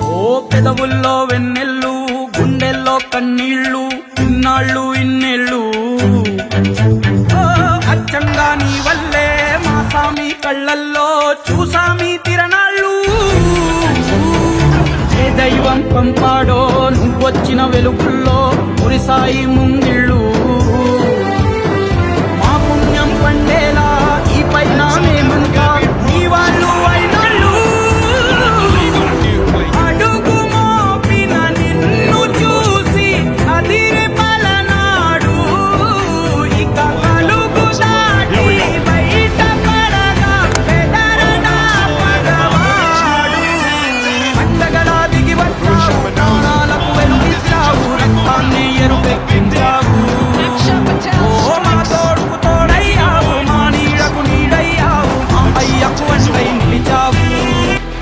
ఓ పెదవుల్లో వెన్నెల్లు గుండెల్లో కన్నీళ్ళు ఇన్నాళ్ళు ఇన్నేళ్ళు ఓ అచ్చంగా నీ వల్లే మా సామి కళ్ళల్లో చూసామి తిరణాళ్ళు ఏ దైవం పంపాడో నువ్వొచ్చిన వెలుగుల్లో కురిసాయి ముంగిళ్ళు